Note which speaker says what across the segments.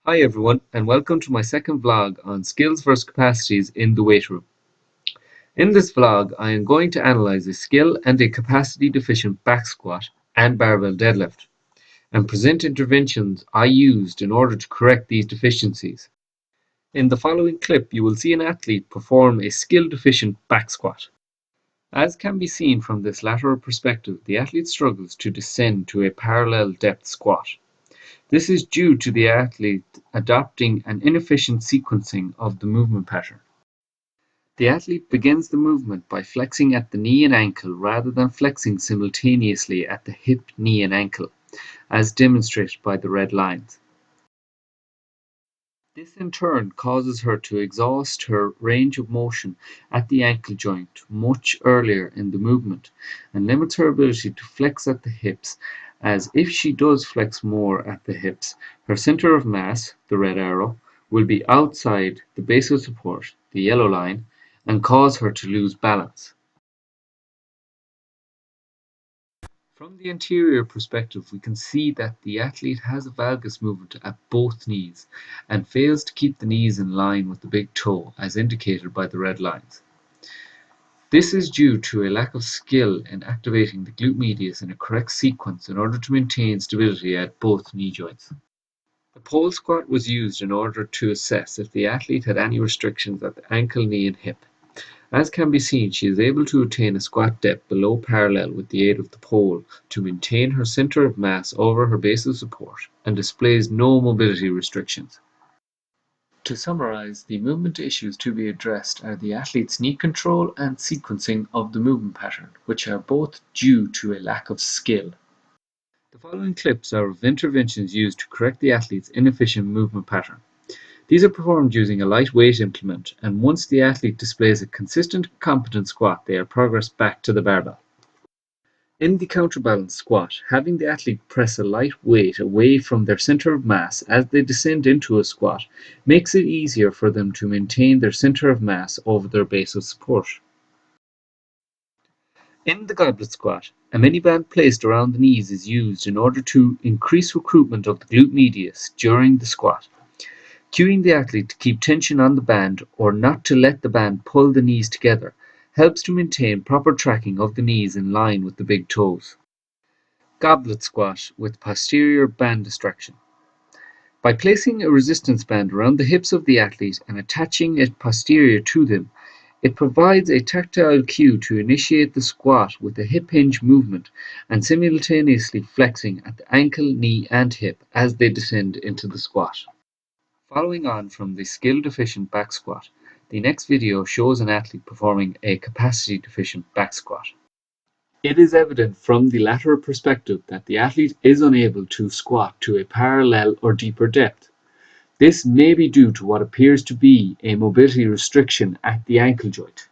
Speaker 1: Hi everyone, and welcome to my second vlog on skills versus capacities in the weight room. In this vlog, I am going to analyze a skill and a capacity deficient back squat and barbell deadlift, and present interventions I used in order to correct these deficiencies. In the following clip, you will see an athlete perform a skill deficient back squat. As can be seen from this lateral perspective, the athlete struggles to descend to a parallel depth squat. This is due to the athlete adopting an inefficient sequencing of the movement pattern. The athlete begins the movement by flexing at the knee and ankle rather than flexing simultaneously at the hip, knee, and ankle, as demonstrated by the red lines. This in turn causes her to exhaust her range of motion at the ankle joint much earlier in the movement and limits her ability to flex at the hips, as if she does flex more at the hips, her center of mass, the red arrow, will be outside the base of support, the yellow line, and cause her to lose balance. From the anterior perspective, we can see that the athlete has a valgus movement at both knees and fails to keep the knees in line with the big toe, as indicated by the red lines. This is due to a lack of skill in activating the glute medius in a correct sequence in order to maintain stability at both knee joints. The pole squat was used in order to assess if the athlete had any restrictions at the ankle, knee, and hip. As can be seen, she is able to attain a squat depth below parallel with the aid of the pole to maintain her center of mass over her base of support and displays no mobility restrictions. To summarize, the movement issues to be addressed are the athlete's knee control and sequencing of the movement pattern, which are both due to a lack of skill. The following clips are of interventions used to correct the athlete's inefficient movement pattern. These are performed using a light weight implement, and once the athlete displays a consistent, competent squat, they are progressed back to the barbell. In the counterbalance squat, having the athlete press a light weight away from their center of mass as they descend into a squat makes it easier for them to maintain their center of mass over their base of support. In the goblet squat, a mini band placed around the knees is used in order to increase recruitment of the glute medius during the squat, cueing the athlete to keep tension on the band or not to let the band pull the knees together helps to maintain proper tracking of the knees in line with the big toes. Goblet squat with posterior band distraction. By placing a resistance band around the hips of the athlete and attaching it posterior to them, it provides a tactile cue to initiate the squat with a hip hinge movement and simultaneously flexing at the ankle, knee, and hip as they descend into the squat. Following on from the skill deficient back squat, the next video shows an athlete performing a capacity deficient back squat. It is evident from the lateral perspective that the athlete is unable to squat to a parallel or deeper depth. This may be due to what appears to be a mobility restriction at the ankle joint.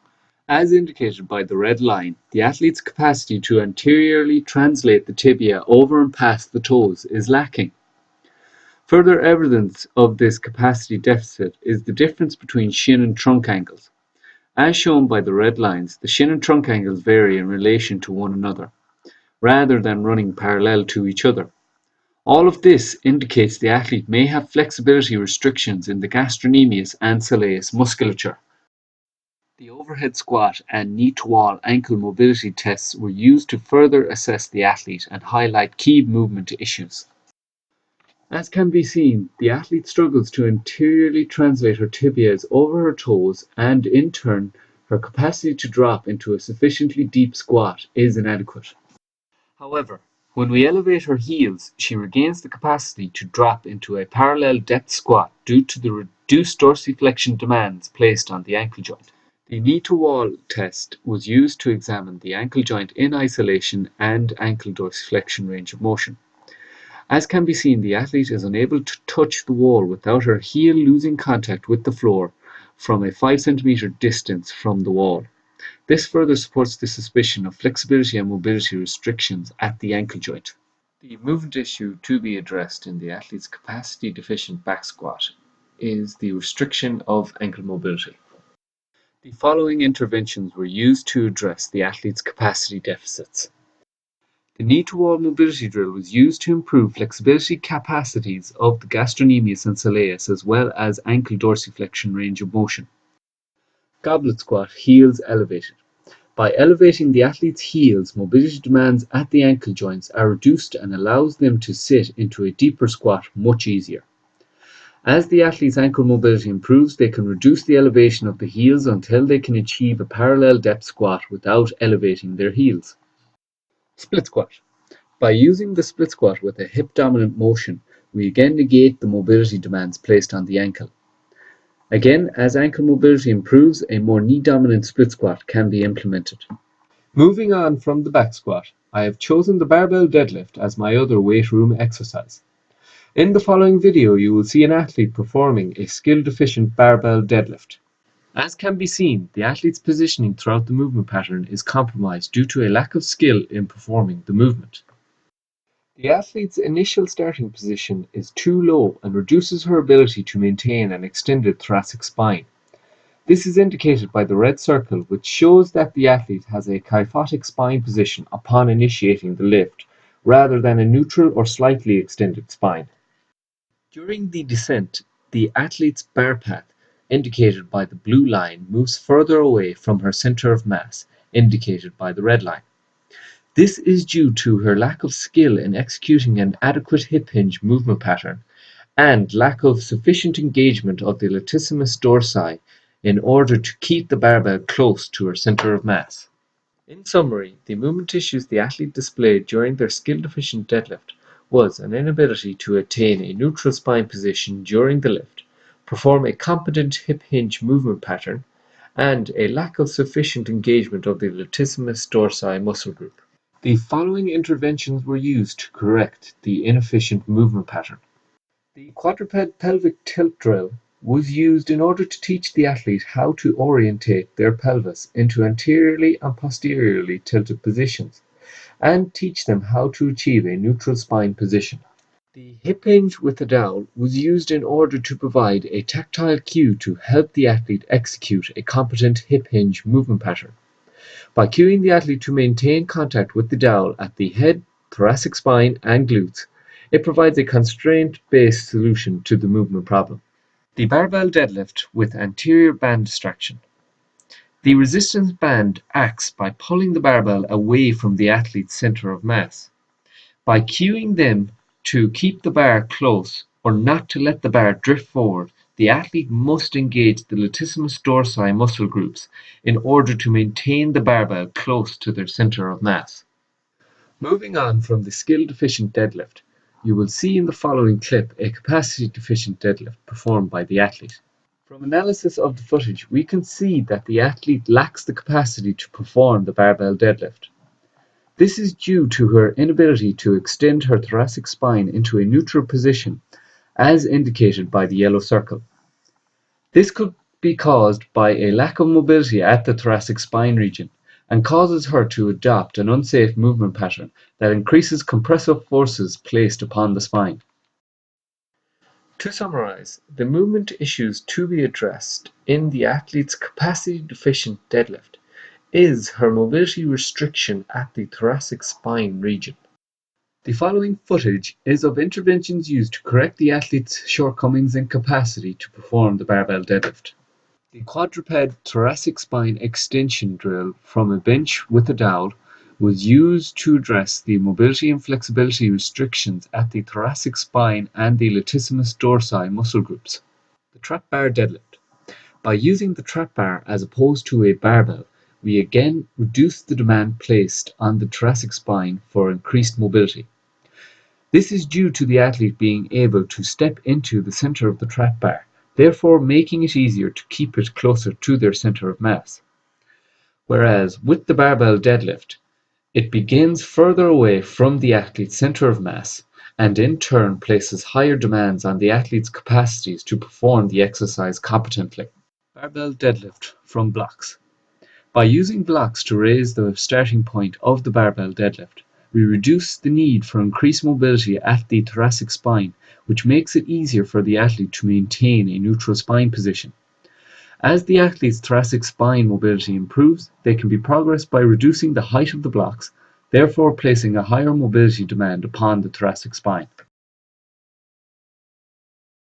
Speaker 1: As indicated by the red line, the athlete's capacity to anteriorly translate the tibia over and past the toes is lacking. Further evidence of this capacity deficit is the difference between shin and trunk angles. As shown by the red lines, the shin and trunk angles vary in relation to one another, rather than running parallel to each other. All of this indicates the athlete may have flexibility restrictions in the gastrocnemius and soleus musculature. The overhead squat and knee-to-wall ankle mobility tests were used to further assess the athlete and highlight key movement issues. As can be seen, the athlete struggles to anteriorly translate her tibias over her toes, and in turn, her capacity to drop into a sufficiently deep squat is inadequate. However, when we elevate her heels, she regains the capacity to drop into a parallel depth squat due to the reduced dorsiflexion demands placed on the ankle joint. The knee-to-wall test was used to examine the ankle joint in isolation and ankle dorsiflexion range of motion. As can be seen, the athlete is unable to touch the wall without her heel losing contact with the floor from a 5 cm distance from the wall. This further supports the suspicion of flexibility and mobility restrictions at the ankle joint. The movement issue to be addressed in the athlete's capacity deficient back squat is the restriction of ankle mobility. The following interventions were used to address the athlete's capacity deficits. The knee-to-wall mobility drill was used to improve flexibility capacities of the gastrocnemius and soleus as well as ankle dorsiflexion range of motion. Goblet squat, heels elevated. By elevating the athlete's heels, mobility demands at the ankle joints are reduced and allows them to sit into a deeper squat much easier. As the athlete's ankle mobility improves, they can reduce the elevation of the heels until they can achieve a parallel depth squat without elevating their heels. Split squat. By using the split squat with a hip dominant motion, we again negate the mobility demands placed on the ankle. Again, as ankle mobility improves, a more knee dominant split squat can be implemented. Moving on from the back squat, I have chosen the barbell deadlift as my other weight room exercise. In the following video, you will see an athlete performing a skill-deficient barbell deadlift. As can be seen, the athlete's positioning throughout the movement pattern is compromised due to a lack of skill in performing the movement. The athlete's initial starting position is too low and reduces her ability to maintain an extended thoracic spine. This is indicated by the red circle, which shows that the athlete has a kyphotic spine position upon initiating the lift, rather than a neutral or slightly extended spine. During the descent, the athlete's bar path, indicated by the blue line, moves further away from her center of mass, indicated by the red line. This is due to her lack of skill in executing an adequate hip hinge movement pattern and lack of sufficient engagement of the latissimus dorsi in order to keep the barbell close to her center of mass. In summary, the movement issues the athlete displayed during their skill-deficient deadlift was an inability to attain a neutral spine position during the lift, perform a competent hip hinge movement pattern, and a lack of sufficient engagement of the latissimus dorsi muscle group. The following interventions were used to correct the inefficient movement pattern. The quadruped pelvic tilt drill was used in order to teach the athlete how to orientate their pelvis into anteriorly and posteriorly tilted positions, and teach them how to achieve a neutral spine position. The hip hinge with a dowel was used in order to provide a tactile cue to help the athlete execute a competent hip hinge movement pattern. By cueing the athlete to maintain contact with the dowel at the head, thoracic spine, and glutes, it provides a constraint-based solution to the movement problem. The barbell deadlift with anterior band distraction. The resistance band acts by pulling the barbell away from the athlete's center of mass. By cueing them to keep the bar close or not to let the bar drift forward, the athlete must engage the latissimus dorsi muscle groups in order to maintain the barbell close to their center of mass. Moving on from the skill-deficient deadlift, you will see in the following clip a capacity-deficient deadlift performed by the athlete. From analysis of the footage, we can see that the athlete lacks the capacity to perform the barbell deadlift. This is due to her inability to extend her thoracic spine into a neutral position, as indicated by the yellow circle. This could be caused by a lack of mobility at the thoracic spine region, and causes her to adopt an unsafe movement pattern that increases compressive forces placed upon the spine. To summarize, the movement issues to be addressed in the athlete's capacity-deficient deadlift is her mobility restriction at the thoracic spine region. The following footage is of interventions used to correct the athlete's shortcomings in capacity to perform the barbell deadlift. The quadruped thoracic spine extension drill from a bench with a dowel was used to address the mobility and flexibility restrictions at the thoracic spine and the latissimus dorsi muscle groups. The trap bar deadlift. By using the trap bar as opposed to a barbell, we again reduce the demand placed on the thoracic spine for increased mobility. This is due to the athlete being able to step into the center of the trap bar, therefore making it easier to keep it closer to their center of mass. Whereas with the barbell deadlift, it begins further away from the athlete's center of mass and in turn places higher demands on the athlete's capacities to perform the exercise competently. Barbell deadlift from blocks. By using blocks to raise the starting point of the barbell deadlift, we reduce the need for increased mobility at the thoracic spine, which makes it easier for the athlete to maintain a neutral spine position. As the athlete's thoracic spine mobility improves, they can be progressed by reducing the height of the blocks, therefore placing a higher mobility demand upon the thoracic spine.